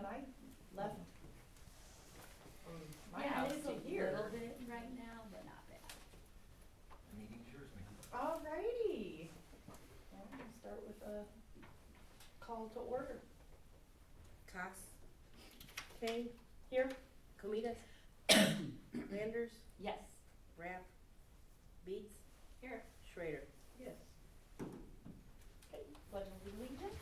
when I left from my Yeah, house it is to a here. little bit right now, but not bad. The meeting's yours, man. Alrighty. Well, we'll start with a call to order. Cox. Kane. Here. Comitas. Landers. Yes. Rapp. Beats. Here. Schrader. Yes. Okay, pledge of allegiance.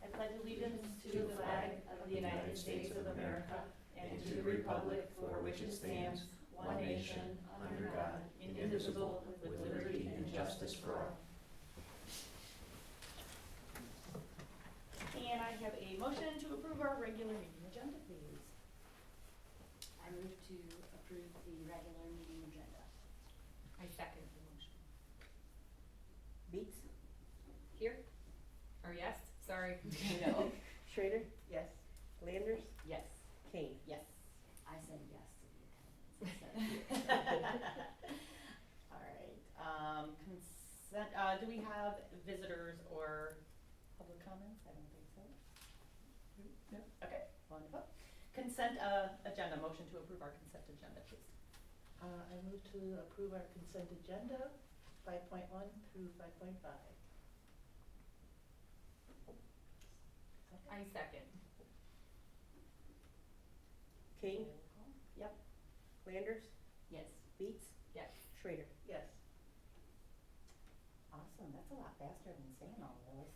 I pledge allegiance to the flag of the United States of America and to the republic for which it stands, one nation, under God, indivisible, with liberty and justice for all. And I have a motion to approve our regular meeting agenda, please. I move to approve the regular meeting agenda. I second the motion. Beats. Here? Or yes, sorry. No. Schrader. Yes. Landers. Yes. Kane. Yes. I said yes to the attendance. All right, consent, do we have visitors or public comments? I don't think so. No, okay, wonderful. Consent, agenda, motion to approve our consent agenda, please. I move to approve our consent agenda, 5.1 through 5.5. I second. Kane. Yep. Landers. Yes. Beats. Yes. Schrader. Yes. Awesome, that's a lot faster than saying all those.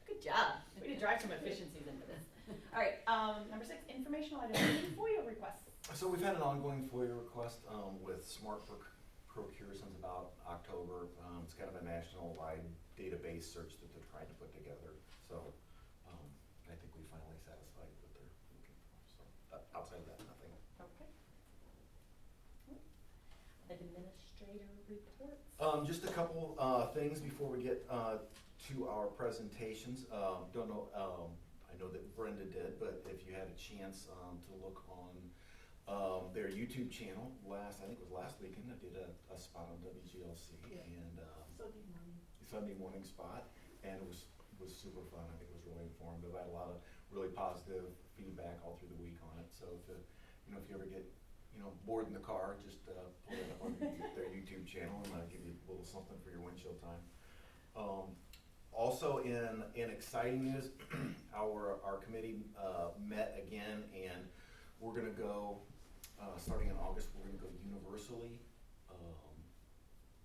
Good job. Way to drive some efficiencies into this. All right, number 6, informational items, FOIA requests. So we've had an ongoing FOIA request with Smart Procure since about October. It's kind of a national-wide database search that they're trying to put together. So I think we finally satisfied what they're looking for. So outside of that, nothing. Okay. Administrator reports. Just a couple things before we get to our presentations. Don't know, I know that Brenda did, but if you had a chance to look on their YouTube channel, I think it was last weekend, I did a spot on WGLC. Yeah. And Sunday morning. Sunday morning spot, and it was super fun. I think it was really informative. I had a lot of really positive feedback all through the week on it. So if if you ever get bored in the car, just pull it up on their YouTube channel, and give you a little something for your windshield time. Also, in exciting news, our committee met again, and we're going to go starting in August. We're going to go universally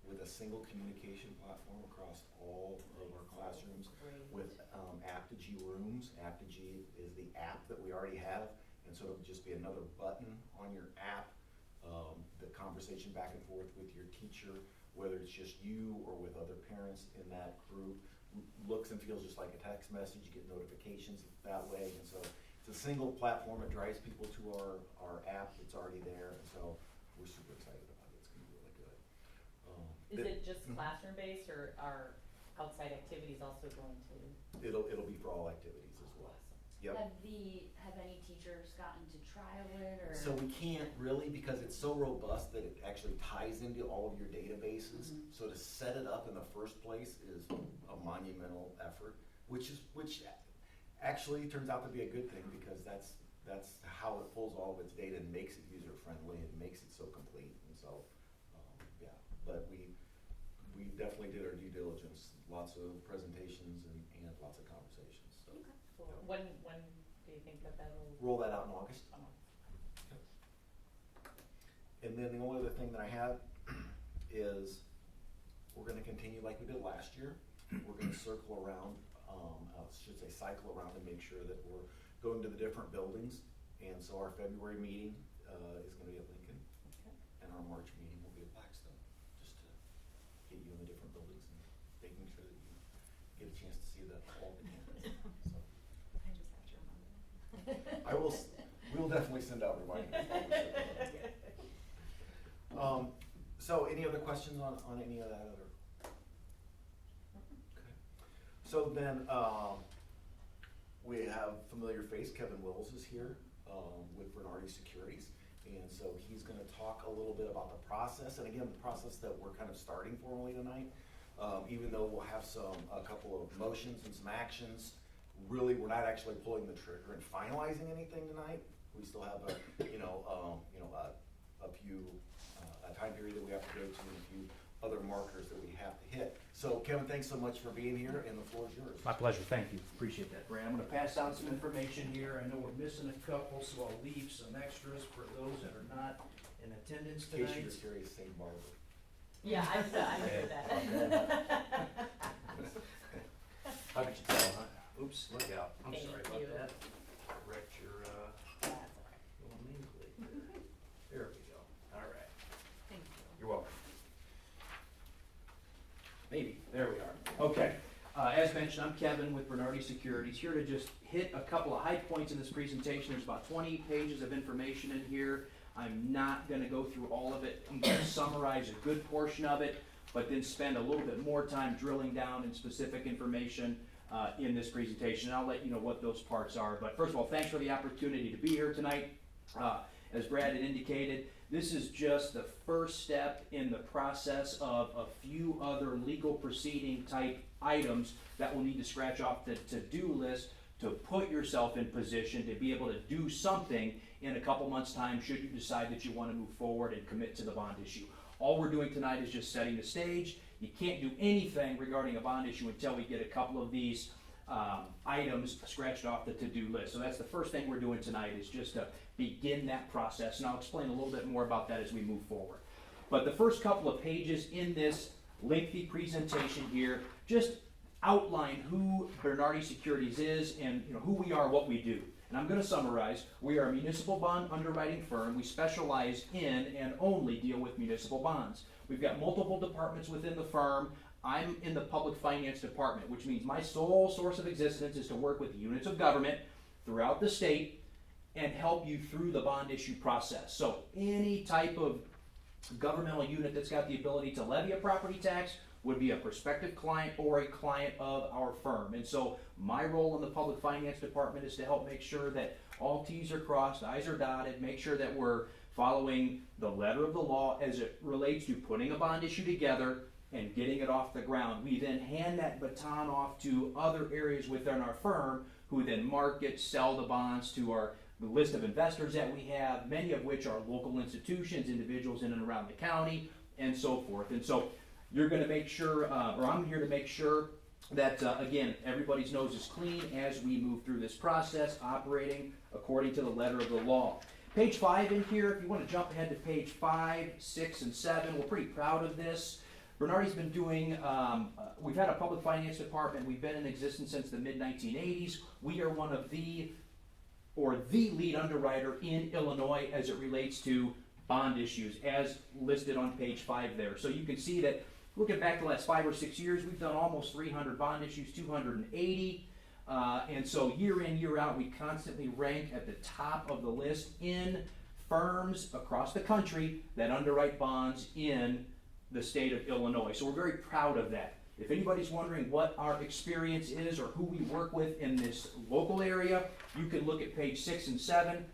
with a single communication platform across all of our classrooms with Aptigee Rooms. Aptigee is the app that we already have, and so it'll just be another button on your app. The conversation back and forth with your teacher, whether it's just you or with other parents in that group, looks and feels just like a text message. You get notifications that way, and so it's a single platform. It drives people to our app that's already there, and so we're super excited about it. It's going to be really good. Is it just classroom based, or are outside activities also going to? It'll be for all activities as well. Yep. Have any teachers gotten to trial it or? So we can't really, because it's so robust that it actually ties into all of your databases. Mhm. So to set it up in the first place is a monumental effort, which actually turns out to be a good thing, because that's how it pulls all of its data and makes it user friendly and makes it so complete. And so yeah, but we definitely did our due diligence. Lots of presentations and lots of conversations. So When do you think that will? roll that out in August. And then the only other thing that I have is we're going to continue like we did last year. We're going to circle around, cycle around and make sure that we're going to the different buildings. And so our February meeting is going to be at Lincoln, Okay. and our March meeting will be at Blackstone, just to get you in the different buildings and making sure that you get a chance to see all the campus. So I just have to remember. we will definitely send out reminders. So any other questions on any of that other? Okay. So then we have familiar face. Kevin Wills is here with Bernardi Securities, and so he's going to talk a little bit about the process. And again, the process that we're kind of starting formally tonight Even though we'll have a couple of motions and some actions, really, we're not actually pulling the trigger and finalizing anything tonight. We still have a few, a time period that we have to go to and a few other markers that we have to hit. So Kevin, thanks so much for being here, and the floor is yours. My pleasure, thank you, appreciate that, Brad. I'm gonna pass out some information here, I know we're missing a couple, so I'll leave some extras for those that are not in attendance In case tonight. you're curious, St. Barbara. Yeah, I heard that. How could you tell, huh? Oops, look out, I'm Thank sorry you. about that. Correct your, That's all right. little nameplate there. There we go, all right, Thank you. you're welcome. Maybe, there we are. Okay, as mentioned, I'm Kevin with Bernardi Securities, here to just hit a couple of high points in this presentation. There's about 20 pages of information in here. I'm not gonna go through all of it. I'm gonna summarize a good portion of it, but then spend a little bit more time drilling down in specific information in this presentation. I'll let you know what those parts are. But first of all, thanks for the opportunity to be here tonight. As Brad had indicated, this is just the first step in the process of a few other legal proceeding type items that will need to scratch off the to-do list to put yourself in position to be able to do something in a couple months' time should you decide that you want to move forward and commit to the bond issue. All we're doing tonight is just setting the stage. You can't do anything regarding a bond issue until we get a couple of these items scratched off the to-do list. So that's the first thing we're doing tonight, is just to begin that process, and I'll explain a little bit more about that as we move forward. But the first couple of pages in this lengthy presentation here just outline who Bernardi Securities is and who we are, what we do. And I'm going to summarize. We are a municipal bond underwriting firm. We specialize in and only deal with municipal bonds. We've got multiple departments within the firm. I'm in the public finance department, which means my sole source of existence is to work with units of government throughout the state and help you through the bond issue process. So any type of governmental unit that's got the ability to levy a property tax would be a prospective client or a client of our firm. And so my role in the public finance department is to help make sure that all T's are crossed, I's are dotted, make sure that we're following the letter of the law as it relates to putting a bond issue together and getting it off the ground. We then hand that baton off to other areas within our firm, who then market, sell the bonds to the list of investors that we have, many of which are local institutions, individuals in and around the county, and so forth. And so you're going to make sure, or I'm here to make sure that, again, everybody's nose is clean as we move through this process, operating according to the letter of the law. Page 5 in here, if you want to jump ahead to page 5, 6, and 7, we're pretty proud of this. Bernardi's been doing, we've had a public finance department. We've been in existence since the mid-1980s. We are one of the lead underwriter in Illinois as it relates to bond issues, as listed on page 5 there. So you can see that, looking back the last 5 or 6 years, we've done almost 300 bond issues, 280. And so year in, year out, we constantly rank at the top of the list in firms across the country that underwrite bonds in the state of Illinois. So we're very proud of that. If anybody's wondering what our experience is or who we work with in this local area, you can look at page 6 and 7.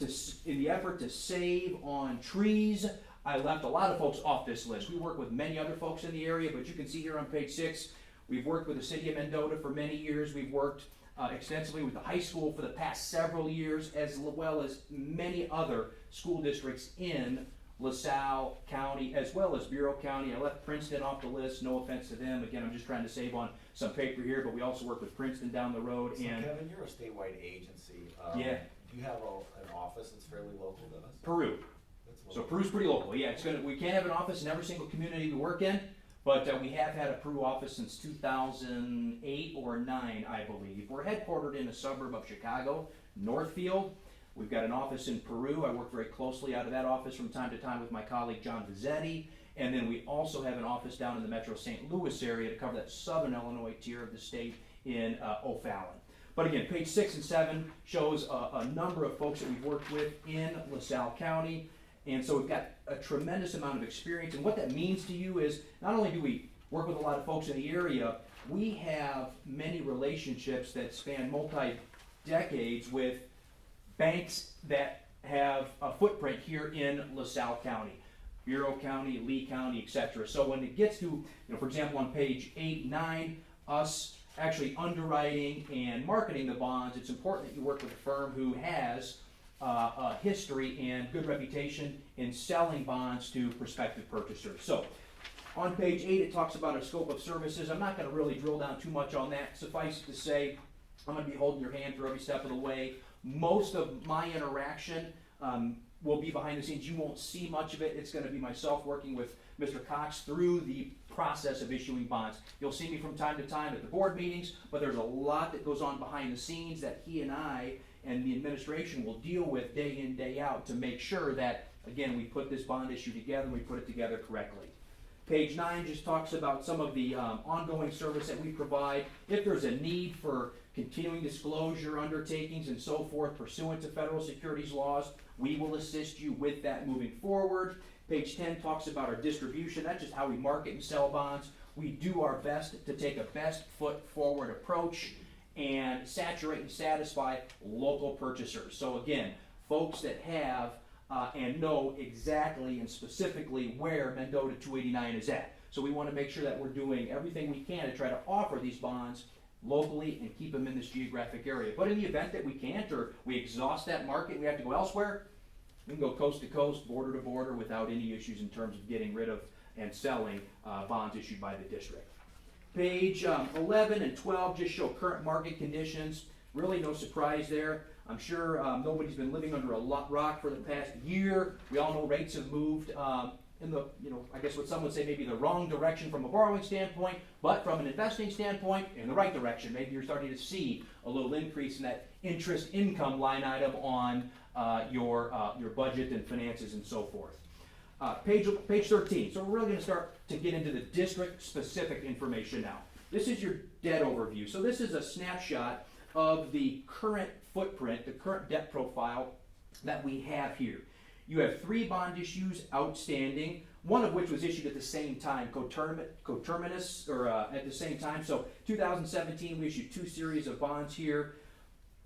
In the effort to save on trees, I left a lot of folks off this list. We work with many other folks in the area, but you can see here on page 6, we've worked with the city of Mendota for many years. We've worked extensively with the high school for the past several years, as well as many other school districts in LaSalle County, as well as Bureau County. I left Princeton off the list, no offense to them. Again, I'm just trying to save on some paper here, but we also work with Princeton down the road. So And Kevin, you're a statewide agency. Yeah. Do you have an office that's fairly local to us? Peru. That's So local. Peru's pretty local. Yeah, we can't have an office in every single community we work in, but we have had a Peru office since 2008 or 9, I believe. We're headquartered in a suburb of Chicago, Northfield. We've got an office in Peru. I work very closely out of that office from time to time with my colleague John Vizzetti. And then we also have an office down in the metro St. Louis area to cover that southern Illinois tier of the state in O'Fallon. But again, page 6 and 7 shows a number of folks that we've worked with in LaSalle County. And so we've got a tremendous amount of experience. And what that means to you is not only do we work with a lot of folks in the area, we have many relationships that span multi-decades with banks that have a footprint here in LaSalle County. Bureau County, Lee County, etc. So when it gets to, you know, for example, on page 8, 9, us actually underwriting and marketing the bonds, it's important that you work with a firm who has a history and good reputation in selling bonds to prospective purchasers. So on page 8, it talks about a scope of services. I'm not going to really drill down too much on that. Suffice it to say, I'm going to be holding your hand through every step of the way. Most of my interaction will be behind the scenes. You won't see much of it. It's going to be myself working with Mr. Cox through the process of issuing bonds. You'll see me from time to time at the board meetings, but there's a lot that goes on behind the scenes that he and I and the administration will deal with day in, day out to make sure that, again, we put this bond issue together and we put it together correctly. Page 9 just talks about some of the ongoing service that we provide. If there's a need for continuing disclosure undertakings and so forth pursuant to federal securities laws, we will assist you with that moving forward. Page 10 talks about our distribution. That's just how we market and sell bonds. We do our best to take a best foot forward approach and saturate and satisfy local purchasers. So again, folks that have and know exactly and specifically where Mendota 289 is at. So we want to make sure that we're doing everything we can to try to offer these bonds locally and keep them in this geographic area. But in the event that we can't, or we exhaust that market and we have to go elsewhere, we can go coast to coast, border to border without any issues in terms of getting rid of and selling bonds issued by the district. Page 11 and 12 just show current market conditions. Really no surprise there. I'm sure nobody's been living under a rock for the past year. We all know rates have moved in the, I guess what some would say maybe the wrong direction from a borrowing standpoint, but from an investing standpoint, in the right direction. Maybe you're starting to see a little increase in that interest income line item on your budget and finances and so forth. Page 13. So we're really going to start to get into the district-specific information now. This is your debt overview. So this is a snapshot of the current footprint, the current debt profile that we have here. You have 3 bond issues outstanding, one of which was issued at the same time, coterminous, or at the same time. So 2017, we issued 2 series of bonds here.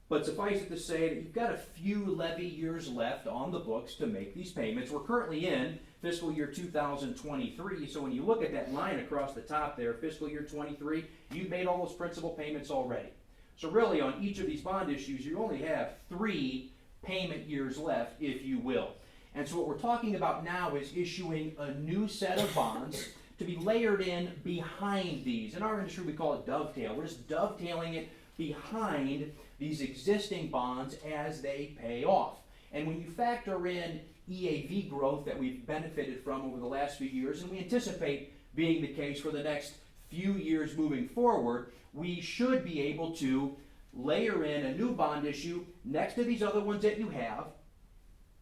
But suffice it to say that you've got a few levy years left on the books to make these payments. We're currently in fiscal year 2023, so when you look at that line across the top there, fiscal year 23, you've made all those principal payments already. So really on each of these bond issues, you only have 3 payment years left, if you will. And so what we're talking about now is issuing a new set of bonds to be layered in behind these. In our industry, we call it dovetail. We're just dovetailing it behind these existing bonds as they pay off. And when you factor in EAV growth that we've benefited from over the last few years, and we anticipate being the case for the next few years moving forward, we should be able to layer in a new bond issue next to these other ones that you have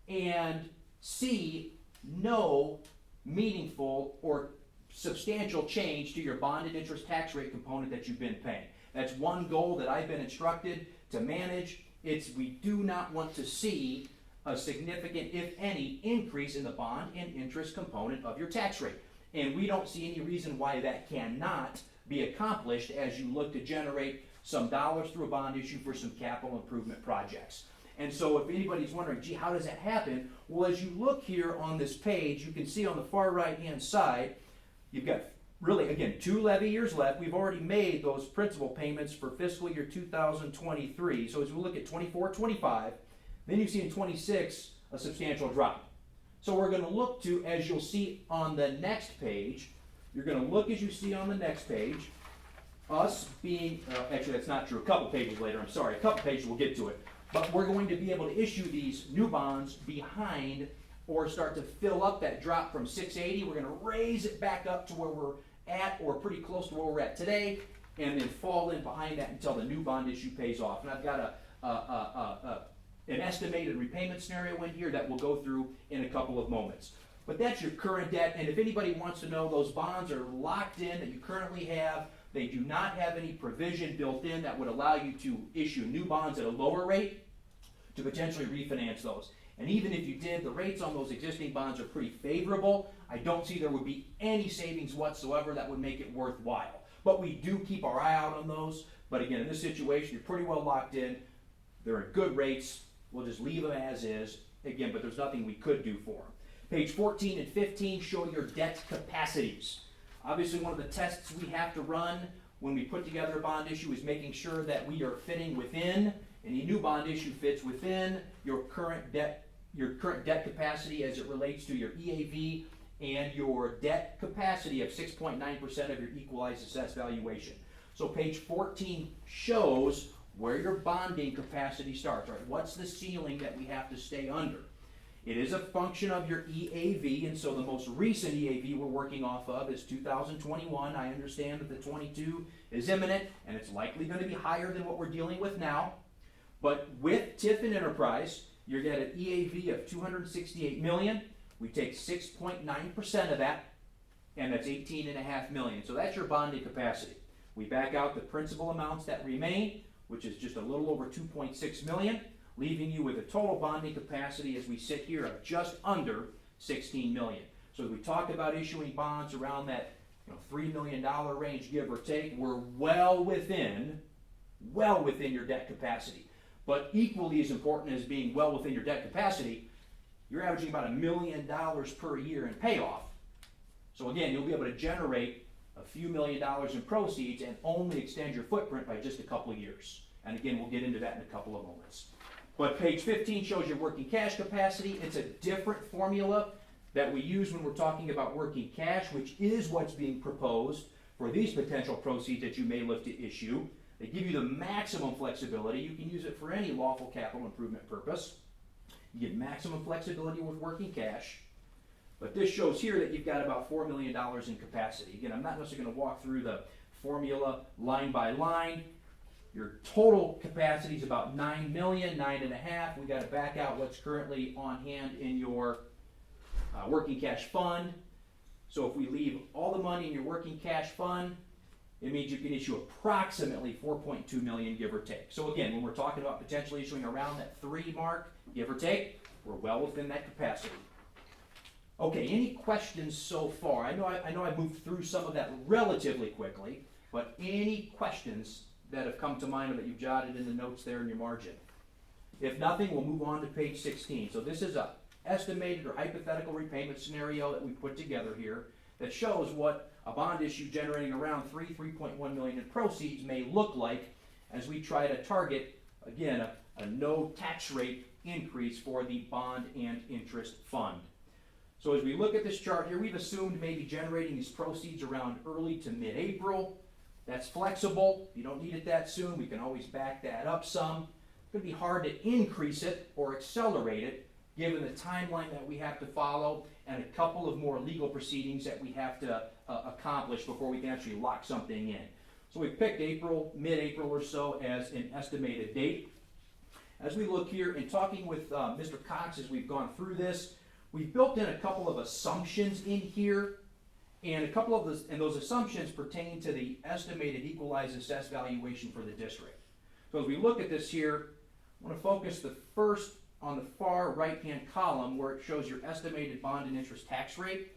and see no meaningful or substantial change to your bond and interest tax rate component that you've been paying. That's one goal that I've been instructed to manage. We do not want to see a significant, if any, increase in the bond and interest component of your tax rate. And we don't see any reason why that cannot be accomplished as you look to generate some dollars through a bond issue for some capital improvement projects. And so if anybody's wondering, gee, how does that happen? Well, as you look here on this page, you can see on the far right-hand side, you've got really, again, 2 levy years left. We've already made those principal payments for fiscal year 2023. So as we look at 24, 25, then you see in 26 a substantial drop. So we're going to look to, as you'll see on the next page, you're going to look as you see on the next page, us being, actually that's not true, a couple pages later, I'm sorry, a couple pages, we'll get to it. But we're going to be able to issue these new bonds behind or start to fill up that drop from 680. We're going to raise it back up to where we're at or pretty close to where we're at today and then fall in behind that until the new bond issue pays off. And I've got an estimated repayment scenario in here that we'll go through in a couple of moments. But that's your current debt, and if anybody wants to know, those bonds are locked in that you currently have. They do not have any provision built in that would allow you to issue new bonds at a lower rate to potentially refinance those. And even if you did, the rates on those existing bonds are pretty favorable. I don't see there would be any savings whatsoever that would make it worthwhile. But we do keep our eye out on those. But again, in this situation, you're pretty well locked in. They're at good rates. We'll just leave them as is. Again, but there's nothing we could do for them. Page 14 and 15 show your debt capacities. Obviously, one of the tests we have to run when we put together a bond issue is making sure that we are fitting within, any new bond issue fits within your current debt capacity as it relates to your EAV and your debt capacity of 6.9% of your equalized assessed valuation. So page 14 shows where your bonding capacity starts, right? What's the ceiling that we have to stay under? It is a function of your EAV, and so the most recent EAV we're working off of is 2021. I understand that the 22 is imminent, and it's likely going to be higher than what we're dealing with now. But with TIF and Enterprise, you're at an EAV of $268 million. We take 6.9% of that, and that's $18.5 million. So that's your bonding capacity. We back out the principal amounts that remain, which is just a little over $2.6 million, leaving you with a total bonding capacity as we sit here of just under $16 million. So as we talk about issuing bonds around that $3 million range, give or take, we're well within your debt capacity. But equally as important as being well within your debt capacity, you're averaging about $1 million per year in payoff. So again, you'll be able to generate a few $1 million in proceeds and only extend your footprint by just a couple of years. And again, we'll get into that in a couple of moments. But page 15 shows your working cash capacity. It's a different formula that we use when we're talking about working cash, which is what's being proposed for these potential proceeds that you may look to issue. They give you the maximum flexibility. You can use it for any lawful capital improvement purpose. You get maximum flexibility with working cash. But this shows here that you've got about $4 million in capacity. Again, I'm not necessarily going to walk through the formula line by line. Your total capacity is about $9 million, $9.5 million. We got to back out what's currently on hand in your working cash fund. So if we leave all the money in your working cash fund, it means you can issue approximately $4.2 million, give or take. So again, when we're talking about potentially issuing around that 3 mark, give or take, we're well within that capacity. Okay, any questions so far? I know I moved through some of that relatively quickly, but any questions that have come to mind or that you've jotted in the notes there in your margin? If nothing, we'll move on to page 16. So this is a estimated or hypothetical repayment scenario that we put together here that shows what a bond issue generating around $3.1 million in proceeds may look like as we try to target, again, a no tax rate increase for the bond and interest fund. So as we look at this chart here, we've assumed maybe generating these proceeds around early to mid-April. That's flexible. If you don't need it that soon, we can always back that up some. It's going to be hard to increase it or accelerate it given the timeline that we have to follow and a couple of more legal proceedings that we have to accomplish before we can actually lock something in. So we picked April, mid-April or so as an estimated date. As we look here and talking with Mr. Cox as we've gone through this, we've built in a couple of assumptions in here, and a couple of those assumptions pertain to the estimated equalized assessed valuation for the district. So as we look at this here, I want to focus the first on the far right-hand column where it shows your estimated bond and interest tax rate,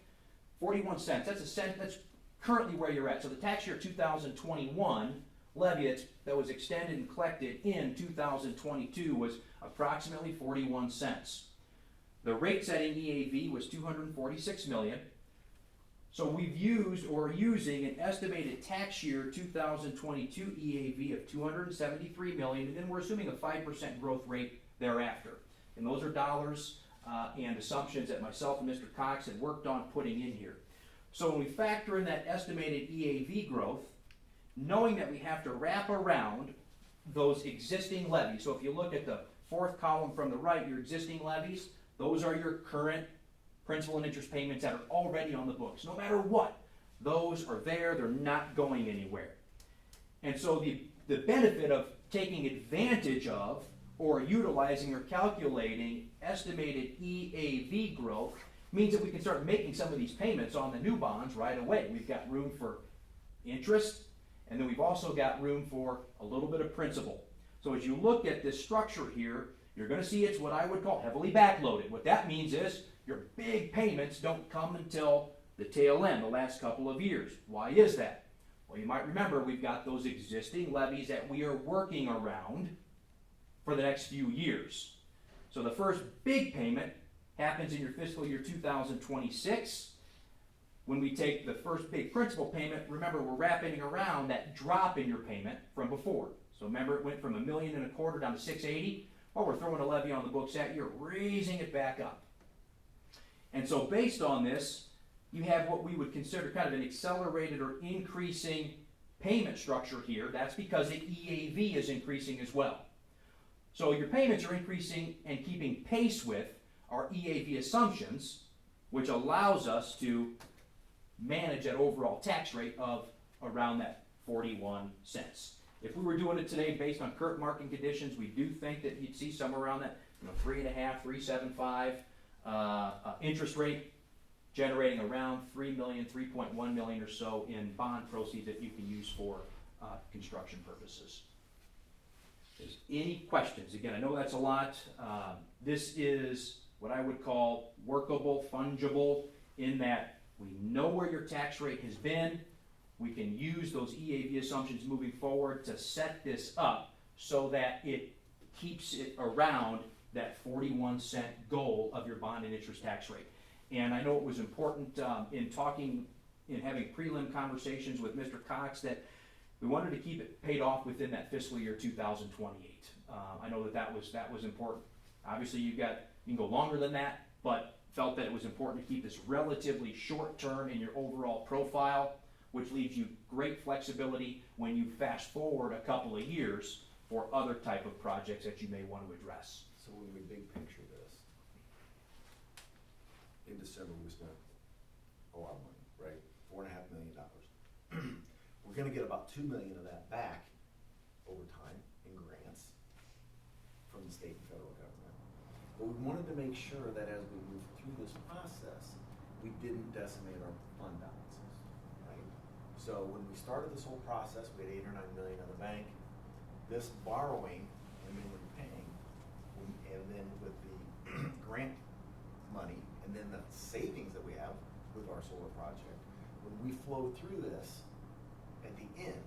41 cents. That's currently where you're at. So the tax year 2021 levy that was extended and collected in 2022 was approximately 41 cents. The rate setting EAV was $246 million. So we've used or are using an estimated tax year 2022 EAV of $273 million, and then we're assuming a 5% growth rate thereafter. And those are dollars and assumptions that myself and Mr. Cox had worked on putting in here. So when we factor in that estimated EAV growth, knowing that we have to wrap around those existing levies. So if you look at the fourth column from the right, your existing levies, those are your current principal and interest payments that are already on the books. No matter what, those are there, they're not going anywhere. And so the benefit of taking advantage of or utilizing or calculating estimated EAV growth means that we can start making some of these payments on the new bonds right away. We've got room for interest, and then we've also got room for a little bit of principal. So as you look at this structure here, you're going to see it's what I would call heavily backloaded. What that means is your big payments don't come until the tail end, the last couple of years. Why is that? Well, you might remember we've got those existing levies that we are working around for the next few years. So the first big payment happens in your fiscal year 2026. When we take the first big principal payment, remember we're wrapping around that drop in your payment from before. So remember it went from $1.25 million down to $680. Well, we're throwing a levy on the books that year, raising it back up. And so based on this, you have what we would consider kind of an accelerated or increasing payment structure here. That's because the EAV is increasing as well. So your payments are increasing and keeping pace with our EAV assumptions, which allows us to manage that overall tax rate of around that 41 cents. If we were doing it today based on current market conditions, we do think that you'd see somewhere around that 3.5, 3.75 interest rate, generating around $3 million, $3.1 million or so in bond proceeds that you can use for construction purposes. Is any questions? Again, I know that's a lot. This is what I would call workable, fungible, in that we know where your tax rate has been. We can use those EAV assumptions moving forward to set this up so that it keeps it around that 41 cent goal of your bond and interest tax rate. And I know it was important in having prelim conversations with Mr. Cox that we wanted to keep it paid off within that fiscal year 2028. I know that was important. Obviously, you can go longer than that, but felt that it was important to keep this relatively short term in your overall profile, which leaves you great flexibility when you fast forward a couple of years for other type of projects that you may want to address. So when we big picture this, in December we spent a lot of money, right? $4.5 million. We're gonna get about $2 million of that back over time in grants from the state and federal government. But we wanted to make sure that as we move through this process, we didn't decimate our fund balances, right? So when we started this whole process, we had $8 or $9 million in the bank. This borrowing and then repaying, and then with the grant money, and then the savings that we have with our solar project, when we flow through this, at the end,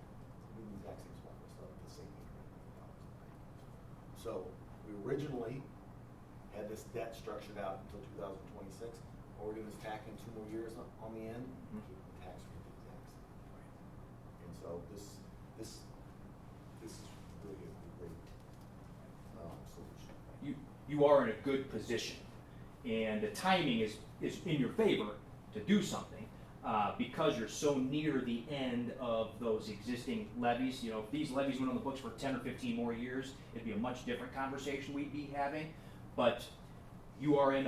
we do the exact same spot, we're still at the same $8 million. So we originally had this debt structured out until 2026, or we're gonna tack in 2 more years on the end, keep the tax rate the exact same. And so this is really a great solution. You are in a good position, and the timing is in your favor to do something because you're so near the end of those existing levies. You know, if these levies went on the books for 10 or 15 more years, it'd be a much different conversation we'd be having. But you are in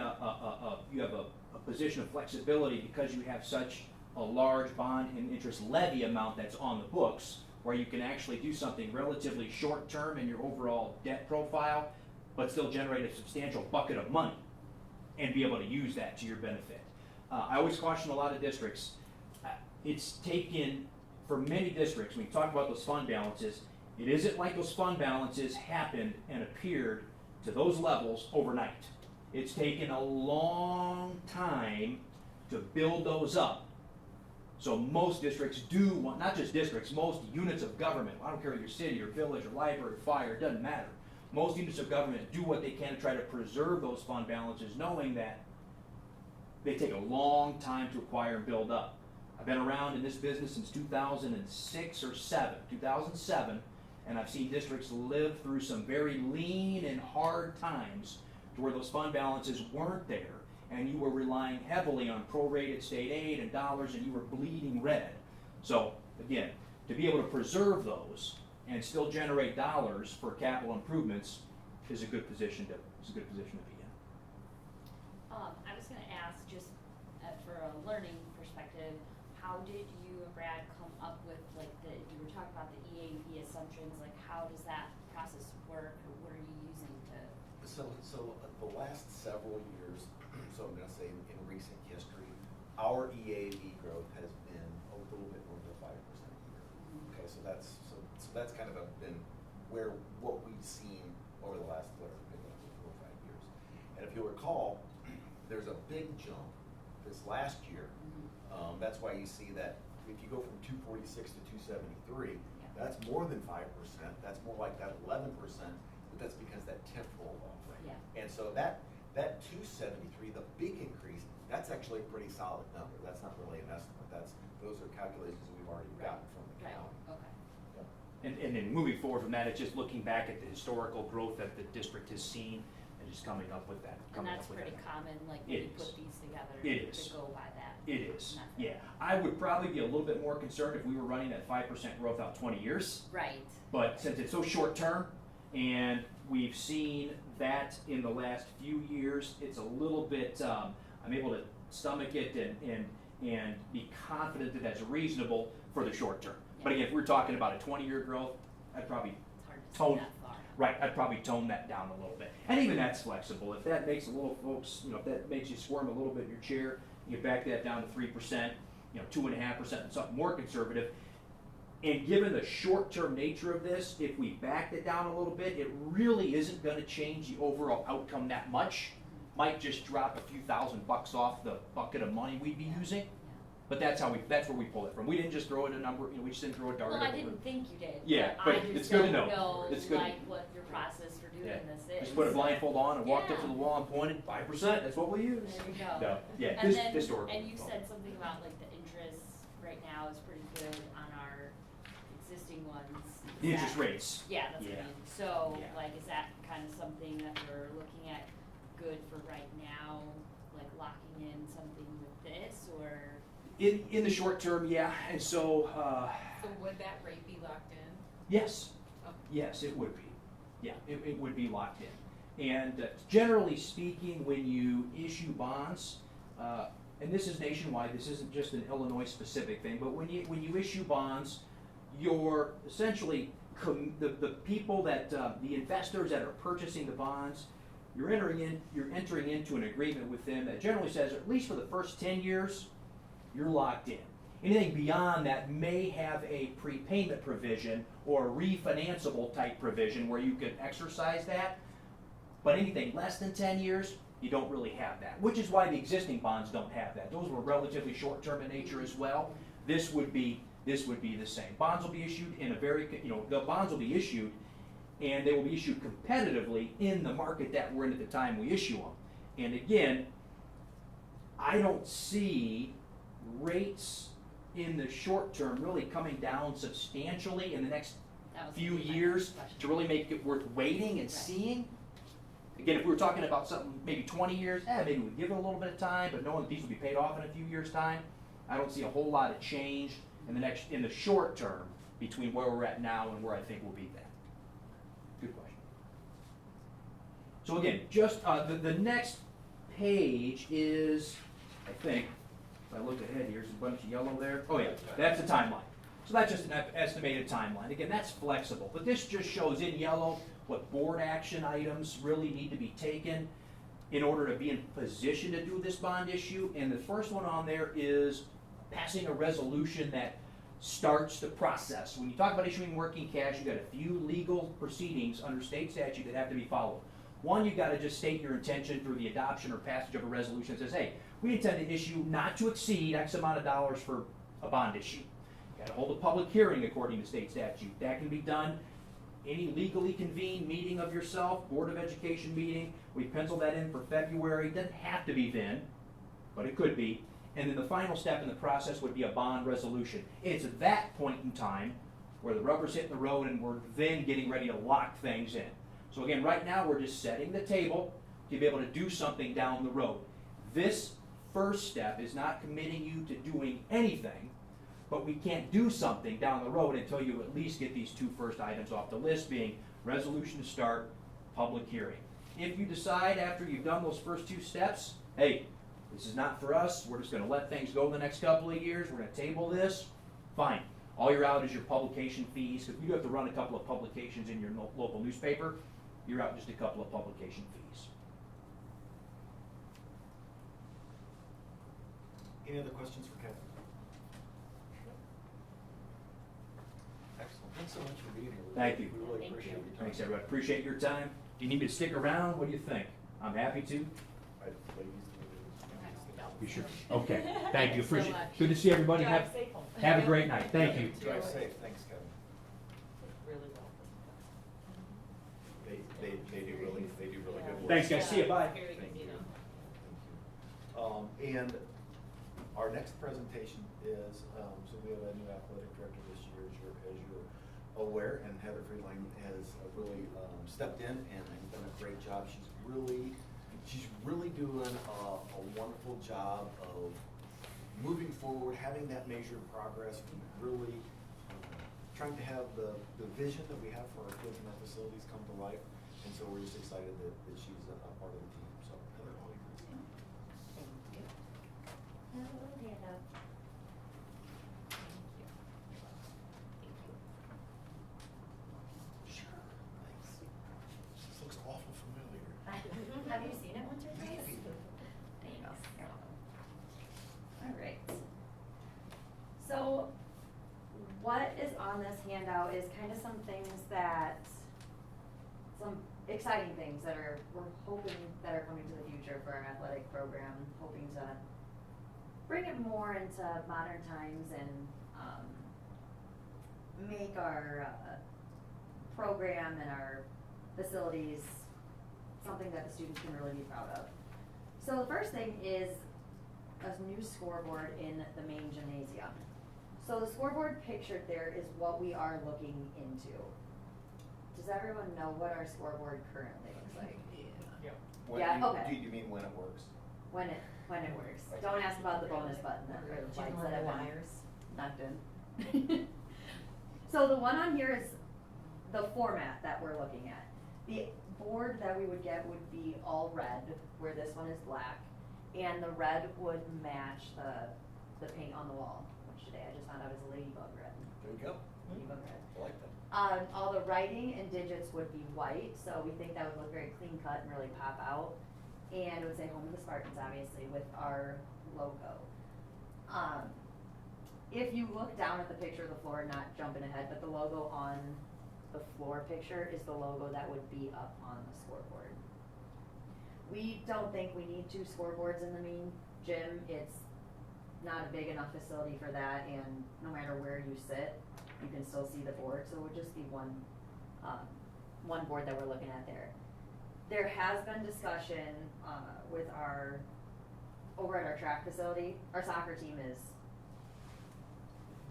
you have a position of flexibility because you have such a large bond and interest levy amount that's on the books, where you can actually do something relatively short term in your overall debt profile, but still generate a substantial bucket of money and be able to use that to your benefit. I always caution a lot of districts, it's taken, for many districts, when you talk about those fund balances, it isn't like those fund balances happened and appeared to those levels overnight. It's taken a long time to build those up. So most districts do want, not just districts, most units of government, I don't care if you're city or village or library or fire, it doesn't matter. Most units of government do what they can to try to preserve those fund balances, knowing that they take a long time to acquire and build up. I've been around in this business since 2006 or 2007, and I've seen districts live through some very lean and hard times to where those fund balances weren't there, and you were relying heavily on prorated state aid and dollars, and you were bleeding red. So again, to be able to preserve those and still generate dollars for capital improvements is a good position to be in. I was gonna ask, just for a learning perspective, how did you and Brad come up with, like, you were talking about the EAV assumptions, like, how does that process work, or what are you using to? So the last several years, so I'm gonna say in recent history, our EAV growth has been a little bit over 5% a year. Okay, so that's kind of been what we've seen over the last 4 or 5 years. And if you'll recall, there's a big jump this last year. That's why you see that if you go from 246 to 273, that's more than 5%. That's more like that 11%, but that's because that TIF rolled off. Yeah. And so that That 273, the big increase, that's actually a pretty solid number. That's not really an estimate. Those are calculations we've already gotten from the Right, county. okay. And then moving forward from that, it's just looking back at the historical growth that the district has seen and just coming up with that. And coming that's up with pretty that. common, like It when you is. put these together, It is. to go by that. It is, method. yeah. I would probably be a little bit more concerned if we were running at 5% growth out 20 years. Right, But since it's so short term, and we've seen that in the last few years, it's a little bit, I'm able to stomach it and be confident that that's reasonable for the short term. But again, if we're talking about a 20-year growth, I'd probably, it's hard to Tone- see that far. right, I'd probably tone that down a little bit. And even that's flexible. If that makes a little folks, if that makes you squirm a little bit in your chair, you back that down to 3%, 2.5%, and something more conservative. And given the short-term nature of this, if we backed it down a little bit, it really isn't gonna change the overall outcome that much. Might just drop a few $1,000 off the bucket of money we'd be using, but that's where we pull it from. We didn't just throw in a number, we just didn't throw a dart Well, at I it. didn't think you did. Yeah, but but I just it's good to don't know. It's good. like what your process for doing Yeah. this is. Just put a blindfold on and walked up to Yeah. the wall and pointed, 5%, that's what we use. There you go. No, yeah, And this then, historical. and you said something about like the interest right now is pretty good on our existing ones. Is The interest that- rates. Yeah, that's what Yeah. I mean. So, Yeah. like, is that kind of something that we're looking at good for right now, like locking in something with this, or? In the short term, yeah, and so, So would that rate be locked in? yes, Oh. yes, it would be. Yeah, it would be locked in. And generally speaking, when you issue bonds, and this is nationwide, this isn't just an Illinois-specific thing, but when you issue bonds, you're essentially, the people that, the investors that are purchasing the bonds, you're entering into an agreement with them that generally says, at least for the first 10 years, you're locked in. Anything beyond that may have a prepayment provision or a refinanceable type provision where you could exercise that. But anything less than 10 years, you don't really have that, which is why the existing bonds don't have that. Those were relatively short-term in nature as well. This would be the same. Bonds will be issued in a very, the bonds will be issued and they will be issued competitively in the market that we're in at the time we issue them. And again, I don't see rates in the short term really coming down substantially in the next That was few gonna be my years next question. to really make it worth waiting and Right. seeing. Again, if we were talking about something maybe 20 years, maybe we'd give it a little bit of time, but knowing that these will be paid off in a few years' time, I don't see a whole lot of change in the short term between where we're at now and where I think we'll be then. Good question. So again, just the next page is, I think, if I look ahead, here's a bunch of yellow there. Oh yeah, that's the timeline. So that's just an estimated timeline. Again, that's flexible, but this just shows in yellow what board action items really need to be taken in order to be in position to do this bond issue. And the first one on there is passing a resolution that starts the process. When you talk about issuing working cash, you've got a few legal proceedings under state statute that have to be followed. One, you've got to just state your intention through the adoption or passage of a resolution that says, hey, we intend to issue not to exceed X amount of dollars for a bond issue. You've got to hold a public hearing according to state statute. That can be done any legally convened meeting of yourself, Board of Education meeting. We pencil that in for February. It doesn't have to be then, but it could be. And then the final step in the process would be a bond resolution. It's at that point in time where the rubber's hitting the road and we're then getting ready to lock things in. So again, right now we're just setting the table to be able to do something down the road. This first step is not committing you to doing anything, but we can't do something down the road until you at least get these two first items off the list, being resolution to start, public hearing. If you decide after you've done those first two steps, hey, this is not for us, we're just gonna let things go the next couple of years, we're gonna table this, fine. All you're out is your publication fees, because you have to run a couple of publications in your local newspaper, you're out just a couple of publication fees. Any other questions for Kevin? Excellent. Thanks so much for being here. Thank you. We really Thank appreciate you. your time. Thanks, everybody. Appreciate your time. Do you need me to stick around? What do you think? I'm happy to. You sure? Okay. Thank you. Thanks so Appreciate it. much. Good to see everybody. Drive safe home. Have a great night. Thank you. Drive safe. Thanks, Kevin. Really well. They do really good work. Thanks, guys. See you. Bye. Very Thank easy you. to And our next presentation is, so we have a new athletic director this year, as you're aware, and Heather Friedline has really stepped in and done a great job. She's really doing a wonderful job of moving forward, having that measured progress, really trying to have the vision that we have for our kids and our facilities come to life. And so we're just excited that she's a part of the team. So Heather, all yours. Thank you. And a little handout. Sure, thanks. This looks awful familiar. Have you seen it once or twice? Maybe. Thanks. All right. So what is on this handout is kind of some exciting things that we're hoping that are coming to the future for our athletic program, hoping to bring it more into modern times and make our program and our facilities something that the students can really be proud of. So the first thing is a new scoreboard in the main gymnasium. So the scoreboard pictured there is what we are looking into. Does everyone know what our scoreboard currently looks like? Yeah, okay. Do you mean when it works? When it works. Don't ask about the bonus button or the lights that have been knocked in. So the one on here is the format that we're looking at. The board that we would get would be all red, where this one is black, and the red would match the paint on the wall, which today I just found out is a ladybug red. There you go. Ladybug red. I like that. All the writing and digits would be white, so we think that would look very clean cut and really pop out. And it would say Home of the Spartans, obviously, with our logo. If you look down at the picture of the floor, not jumping ahead, but the logo on the floor picture is the logo that would be up on the scoreboard. We don't think we need 2 scoreboards in the main gym. It's not a big enough facility for that, and no matter where you sit, you can still see the board, so it would just be one board that we're looking at there. There has been discussion over at our track facility. Our soccer team is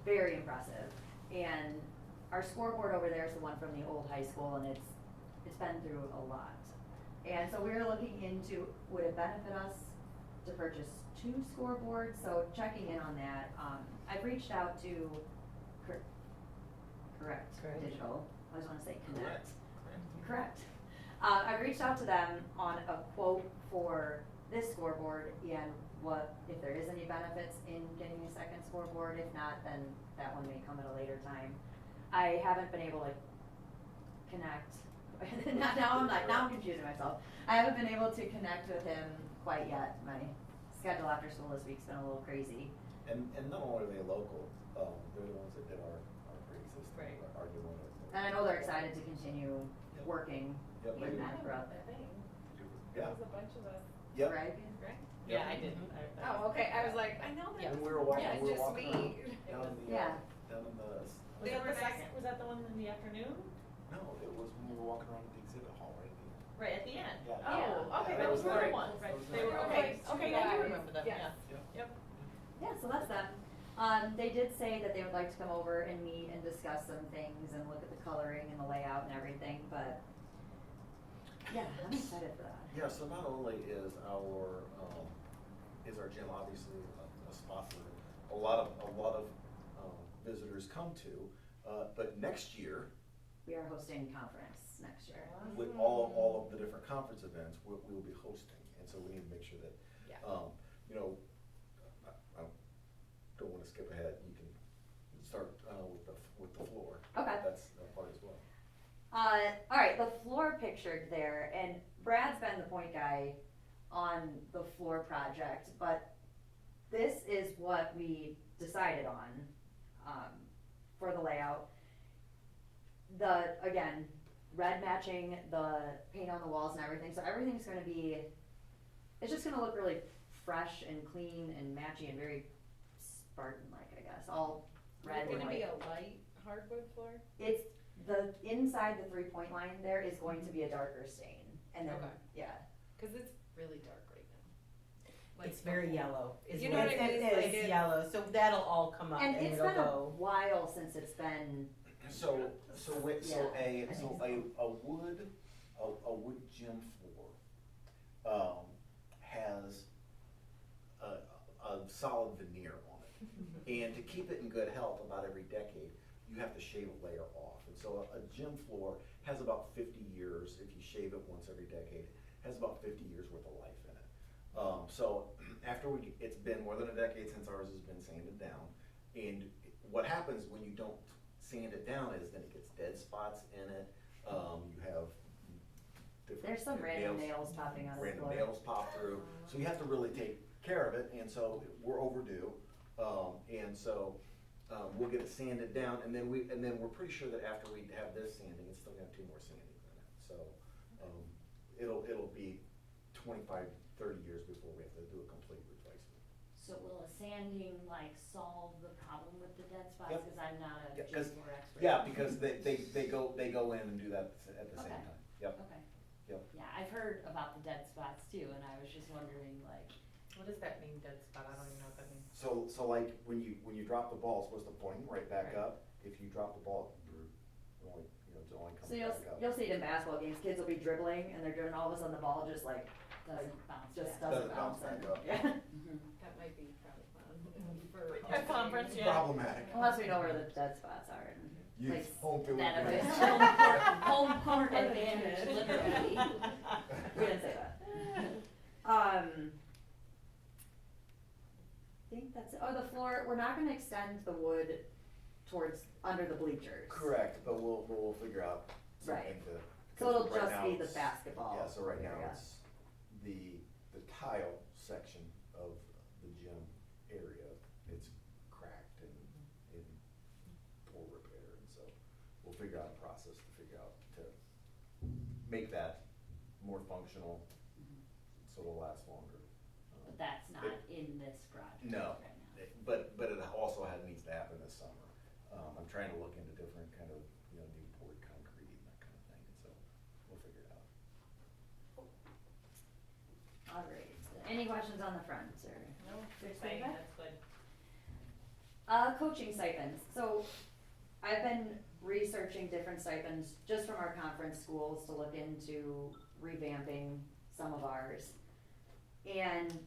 very impressive, and our scoreboard over there is the one from the old high school, and it's been through a lot. And so we're looking into, would it benefit us to purchase 2 scoreboards? So checking in on that, I've reached out to Correct Digital. I always want to say Connect. Correct. I reached out to them on a quote for this scoreboard and if there is any benefits in getting a second scoreboard. If not, then that one may come at a later time. I haven't been able to connect. now I'm confusing myself. I haven't been able to connect with him quite yet. My schedule after school this week's been a little crazy. And not only are they local, they're the ones that did our pre-existing, Right. our new one. And I know they're excited to continue working Yep. with that throughout. Yeah. There's a bunch of us, Yep. Right? right? Yeah, I didn't. Oh, okay, I was like, I know that. And we were walking, Yeah, we were just walking me. around down in the, Yeah. down in the, They were nice. Was that the one in the afternoon? no, it was when we were walking around the exhibit hall right at the end. Right, at the end? Yeah. Oh, Yeah. okay, Yeah, that was the very one, cool. right, That was they very were, cool. okay, okay, I do remember them, Yes. yeah. Yep. Yeah, so that's them. They did say that they would like to come over and meet and discuss some things and look at the coloring and the layout and everything, but yeah, I'm excited for that. Yeah, so not only is our gym obviously a spot for a lot of visitors come to, but next year, We are hosting a conference next year. with all of the different conference events, we'll be hosting, and so we need to make sure that, Yeah. you know, I don't wanna skip ahead, you can start, with the floor. Okay. That's a part as well. All right, the floor pictured there, and Brad's been the point guy on the floor project, but this is what we decided on, for the layout. Again, red matching the paint on the walls and everything, so everything's gonna be, it's just gonna look really fresh and clean and matchy and very Spartan-like, I guess, all red Is and it gonna be white. a light hardwood floor? It's inside the 3-point line there is going to be a darker stain, and then, Okay. yeah. Cause it's really dark right now. Like It's very the- yellow. Is You know what what I mean? It Like is it's- yellow, so that'll all come up And and it's it'll been a go. while since it's been, So Yeah, I think a wood gym floor, has a solid veneer on it. And to keep it in good health about every decade, you have to shave a layer off. And so a gym floor has about 50 years, if you shave it once every decade, has about 50 years worth of life in it. So after it's been more than a decade since ours has been sanded down. And what happens when you don't sand it down is then it gets dead spots in it. You have different. there's some random nails popping out of the Random floor. nails pop through, so you have to really take care of it, and so we're overdue. We'll get it sanded down, and then we're pretty sure that after we have this sanding, it's still gonna have 2 more sandings in it. So, it'll be 25, 30 years before we have to do a complete replacement. So will a sanding like solve the problem with the dead spots? Yep. Cause I'm not a Yeah, gym 'cause- floor expert. Yeah, because they go in and do that at the same Okay. time, yep. Okay. Yep. Yeah, I've heard about the dead spots too, and I was just wondering like, What does that mean, dead spot? I don't even know what that means. So like, when you drop the ball, it's supposed to point right back Right. up. If you drop the ball, it only, it only So comes back up. you'll see it in basketball games, kids will be dribbling and they're doing, all of a sudden the ball just like, doesn't bounce just back. doesn't Doesn't bounce bounce back up. Yeah, That might be kind of fun for. A conference, yeah. Problematic. unless we know where the dead spots are and. Use Like, home field That advantage. is home court advantage, literally. We didn't say that. I think that's, the floor, we're not gonna extend the wood towards, under the bleachers. Correct, but we'll figure out something Right. to. So it'll right just now be the it's- basketball Yeah, so right now area. it's the tile section of the gym area, it's cracked and in poor repair, and so we'll figure out a process to figure out to make that more functional, so it'll last longer. But that's not in this project No. right now. But it also needs to happen this summer. I'm trying to look into different kind of, new poured concrete and that kind of thing, and so we'll figure it out. All right, any questions on the front, or? No, Good exciting, feedback? that's good. Coaching stipends. So I've been researching different stipends just from our conference schools to look into revamping some of ours. And